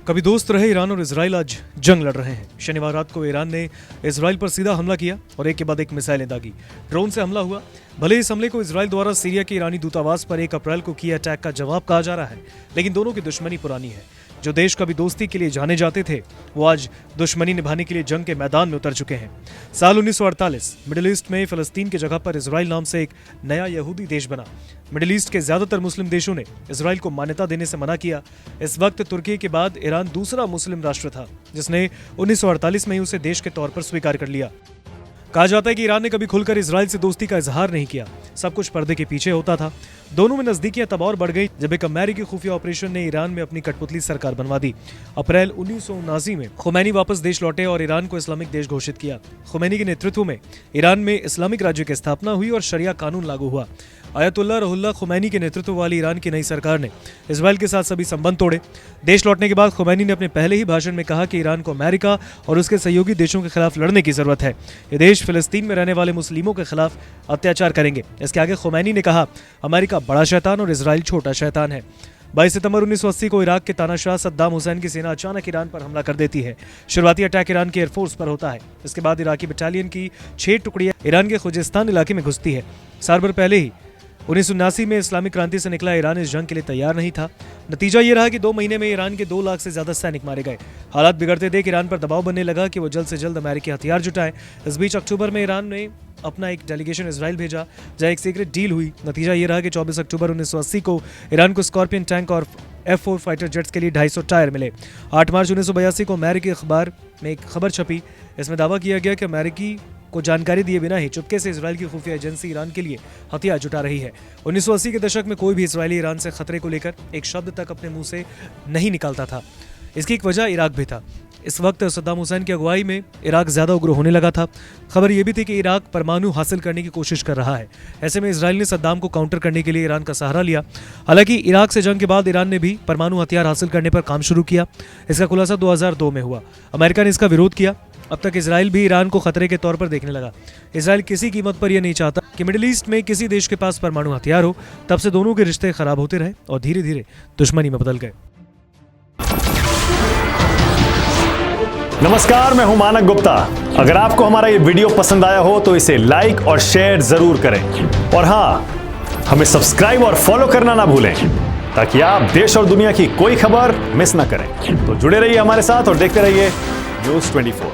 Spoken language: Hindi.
कभी दोस्त रहे ईरान और इजराइल आज जंग लड़ रहे हैं। शनिवार रात को ईरान ने इजराइल पर सीधा हमला किया और एक के बाद एक मिसाइलें दागी। ड्रोन से हमला हुआ। भले इस हमले को इजराइल द्वारा सीरिया के ईरानी दूतावास पर 1 अप्रैल को किए अटैक का जवाब कहा जा रहा है, लेकिन दोनों की दुश्मनी पुरानी है। जो देश कभी दोस्ती के लिए जाने जाते थे वो आज दुश्मनी निभाने के लिए जंग के मैदान में उतर चुके हैं। साल 1948 मिडिल ईस्ट में फिलिस्तीन की जगह पर इजराइल नाम से एक नया यहूदी देश बना। मिडिल ईस्ट के ज्यादातर मुस्लिम देशों ने इजराइल को मान्यता देने से मना किया। इस वक्त तुर्की के बाद ईरान दूसरा मुस्लिम राष्ट्र था जिसने 1948 में ही उसे देश के तौर पर स्वीकार कर लिया। कहा जाता है कि ईरान ने कभी खुलकर इजराइल से दोस्ती का इजहार नहीं किया, सब कुछ पर्दे के पीछे होता था। दोनों में नजदीकियां तब और बढ़ गई जब एक अमेरिकी खुफिया ऑपरेशन ने ईरान में अपनी कठपुतली सरकार बनवा दी। अप्रैल 1979 में खुमैनी वापस देश लौटे और ईरान को इस्लामिक देश घोषित किया। खुमैनी के नेतृत्व में ईरान में इस्लामिक राज्य की स्थापना हुई और शरिया कानून लागू हुआ। आयतुल्लाह रुहुल्लाह खुमैनी के नेतृत्व वाली ईरान की नई सरकार ने इजराइल के साथ सभी संबंध तोड़े। देश लौटने के बाद खुमैनी ने अपने पहले ही भाषण में कहा कि ईरान को अमेरिका और उसके सहयोगी देशों के खिलाफ लड़ने की जरूरत है। ये देश फिलिस्तीन में रहने वाले मुस्लिमों के खिलाफ अत्याचार करेंगे। इसके आगे खुमैनी ने कहा, अमेरिका बड़ा शैतान और इजराइल छोटा शैतान है। 22 सितंबर 1980 को इराक के तानाशाह सद्दाम हुसैन की सेना अचानक ईरान पर हमला कर देती है। शुरुआती अटैक ईरान की एयरफोर्स पर होता है। इसके बाद इराकी बटालियन की 6 टुकड़ियां ईरान के खुजिस्तान इलाके में घुसती है। साल भर पहले ही 1979 में इस्लामिक क्रांति से निकला ईरान इस जंग के लिए तैयार नहीं था। नतीजा ये रहा कि 2 महीने में ईरान के 2 लाख से ज्यादा सैनिक मारे गए। हालात बिगड़ते देख ईरान पर दबाव बनने लगा कि वो जल्द से जल्द अमेरिकी हथियार जुटाए। इस बीच अक्टूबर में ईरान ने अपना एक डेलीगेशन इजराइल भेजा, जहां एक सीक्रेट डील हुई। नतीजा ये रहा कि 24 अक्टूबर 1980 को ईरान को स्कॉर्पियन टैंक और F-4 फाइटर जेट्स के लिए 250 टायर मिले। 8 मार्च 1982 को अमेरिकी अखबार में एक खबर छपी। इसमें दावा किया गया कि अमेरिकी को जानकारी दिए बिना ही चुपके से इजराइल की खुफिया एजेंसी ईरान के लिए हथियार जुटा रही है। 1980 के दशक में कोई भी इजरायली ईरान से खतरे को लेकर एक शब्द तक अपने मुंह से नहीं निकालता था। इसकी एक वजह इराक भी था। इस वक्त सद्दाम हुसैन की अगुवाई में इराक ज्यादा उग्र होने लगा था। खबर यह भी थी कि इराक परमाणु हासिल करने की कोशिश कर रहा है। ऐसे में इजराइल ने सद्दाम को काउंटर करने के लिए ईरान का सहारा लिया। हालांकि इराक से जंग के बाद ईरान ने भी परमाणु हथियार हासिल करने पर काम शुरू किया। इसका खुलासा 2002 में हुआ। अमेरिका ने इसका विरोध किया। अब तक इजराइल भी ईरान को खतरे के तौर पर देखने लगा। इजराइल किसी कीमत पर यह नहीं चाहता कि मिडिल ईस्ट में किसी देश के पास परमाणु हथियार हो। तब से दोनों के रिश्ते खराब होते रहे और धीरे धीरे दुश्मनी में बदल गए। नमस्कार, मैं हूं मानक गुप्ता। अगर आपको हमारा ये वीडियो पसंद आया हो तो इसे लाइक और शेयर जरूर करें और हाँ, हमें सब्सक्राइब और फॉलो करना ना भूलें ताकि आप देश और दुनिया की कोई खबर मिस ना करें। तो जुड़े रहिए हमारे साथ और देखते रहिए न्यूज़ 24।